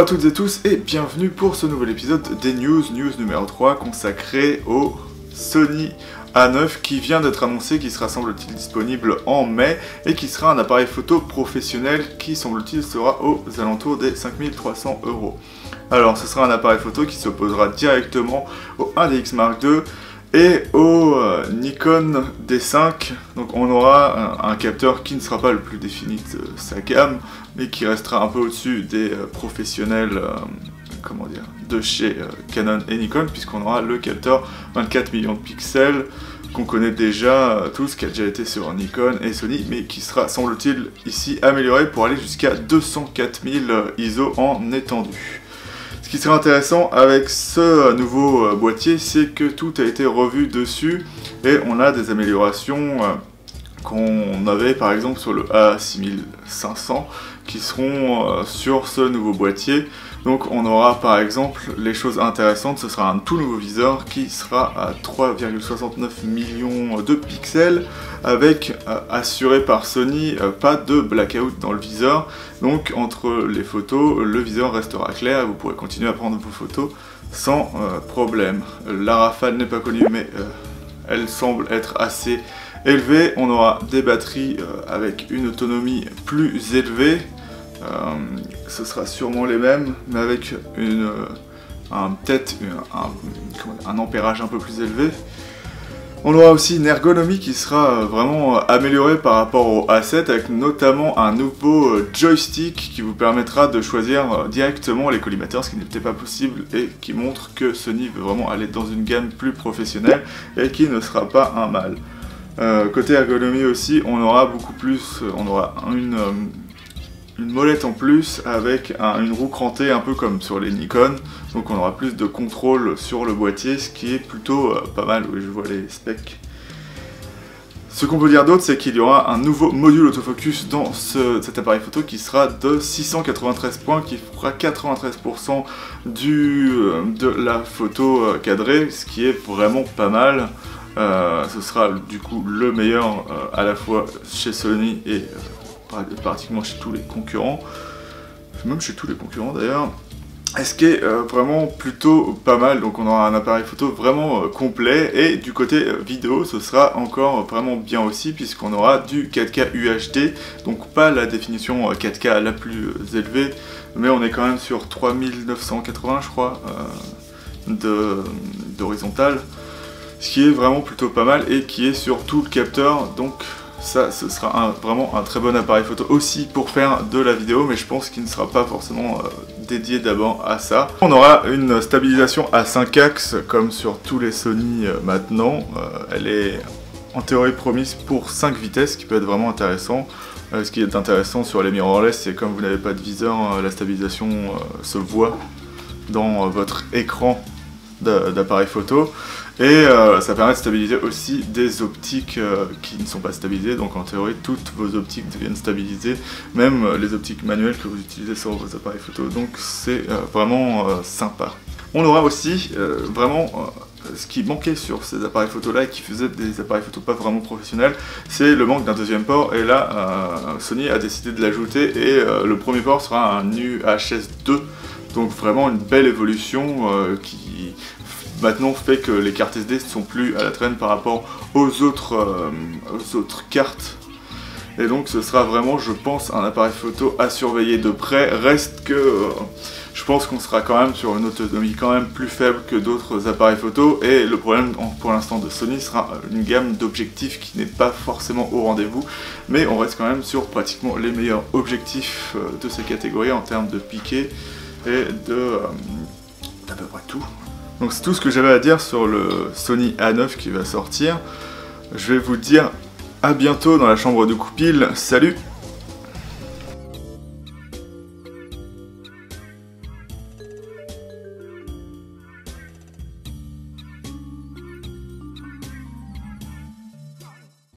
toutes et tous et bienvenue pour ce nouvel épisode des news numéro 3 consacré au Sony A9 qui vient d'être annoncé, qui sera semble-t-il disponible en mai et qui sera un appareil photo professionnel qui semble-t-il sera aux alentours des 5300 €. Alors ce sera un appareil photo qui s'opposera directement au 1DX Mark II et au Nikon D5, donc on aura un capteur qui ne sera pas le plus défini de sa gamme, mais qui restera un peu au-dessus des professionnels de chez Canon et Nikon, puisqu'on aura le capteur 24 millions de pixels, qu'on connaît déjà tous, qui a déjà été sur Nikon et Sony, mais qui sera, semble-t-il, ici amélioré pour aller jusqu'à 204 000 ISO en étendue. Ce qui serait intéressant avec ce nouveau boîtier, c'est que tout a été revu dessus et on a des améliorations qu'on avait par exemple sur le A6500 qui seront sur ce nouveau boîtier. Donc on aura par exemple les choses intéressantes, ce sera un tout nouveau viseur qui sera à 3,69 millions de pixels avec, assuré par Sony, pas de blackout dans le viseur. Donc entre les photos, le viseur restera clair et vous pourrez continuer à prendre vos photos sans problème. La rafale n'est pas connue mais elle semble être assez élevée. On aura des batteries avec une autonomie plus élevée. Ce sera sûrement les mêmes, mais avec un ampérage un peu plus élevé. On aura aussi une ergonomie qui sera vraiment améliorée par rapport au A7, avec notamment un nouveau joystick qui vous permettra de choisir directement les collimateurs, ce qui n'était pas possible, et qui montre que Sony veut vraiment aller dans une gamme plus professionnelle et qui ne sera pas un mal. Côté ergonomie aussi, on aura beaucoup plus, on aura une molette en plus avec une roue crantée un peu comme sur les Nikon, donc on aura plus de contrôle sur le boîtier, ce qui est plutôt pas mal. Oui, je vois les specs. Ce qu'on peut dire d'autre, c'est qu'il y aura un nouveau module autofocus dans cet appareil photo qui sera de 693 points, qui fera 93% de la photo cadrée, ce qui est vraiment pas mal. Ce sera du coup le meilleur à la fois chez Sony et pratiquement chez tous les concurrents, même chez tous les concurrents d'ailleurs, ce qui est vraiment plutôt pas mal. Donc on aura un appareil photo vraiment complet, et du côté vidéo ce sera encore vraiment bien aussi, puisqu'on aura du 4K UHD, donc pas la définition 4K la plus élevée, mais on est quand même sur 3980 je crois d'horizontale, ce qui est vraiment plutôt pas mal et qui est sur tout le capteur. Donc ça, ce sera vraiment un très bon appareil photo aussi pour faire de la vidéo, mais je pense qu'il ne sera pas forcément dédié d'abord à ça. On aura une stabilisation à 5 axes comme sur tous les Sony maintenant. Elle est en théorie promise pour 5 vitesses, ce qui peut être vraiment intéressant. Ce qui est intéressant sur les mirrorless, c'est comme vous n'avez pas de viseur, la stabilisation se voit dans votre écran d'appareil photo, et ça permet de stabiliser aussi des optiques qui ne sont pas stabilisées. Donc en théorie toutes vos optiques deviennent stabilisées, même les optiques manuelles que vous utilisez sur vos appareils photo, donc c'est vraiment sympa. On aura aussi ce qui manquait sur ces appareils photo là et qui faisait des appareils photo pas vraiment professionnels, c'est le manque d'un deuxième port, et là Sony a décidé de l'ajouter, et le premier port sera un UHS-2, donc vraiment une belle évolution qui maintenant fait que les cartes SD ne sont plus à la traîne par rapport aux autres cartes. Et donc ce sera vraiment, je pense, un appareil photo à surveiller de près. Reste que je pense qu'on sera quand même sur une autonomie quand même plus faible que d'autres appareils photo, et le problème pour l'instant de Sony sera une gamme d'objectifs qui n'est pas forcément au rendez-vous, mais on reste quand même sur pratiquement les meilleurs objectifs de ces catégories en termes de piqué et d'à peu près tout. Donc c'est tout ce que j'avais à dire sur le Sony A9 qui va sortir. Je vais vous dire à bientôt dans la chambre de Goupil. Salut!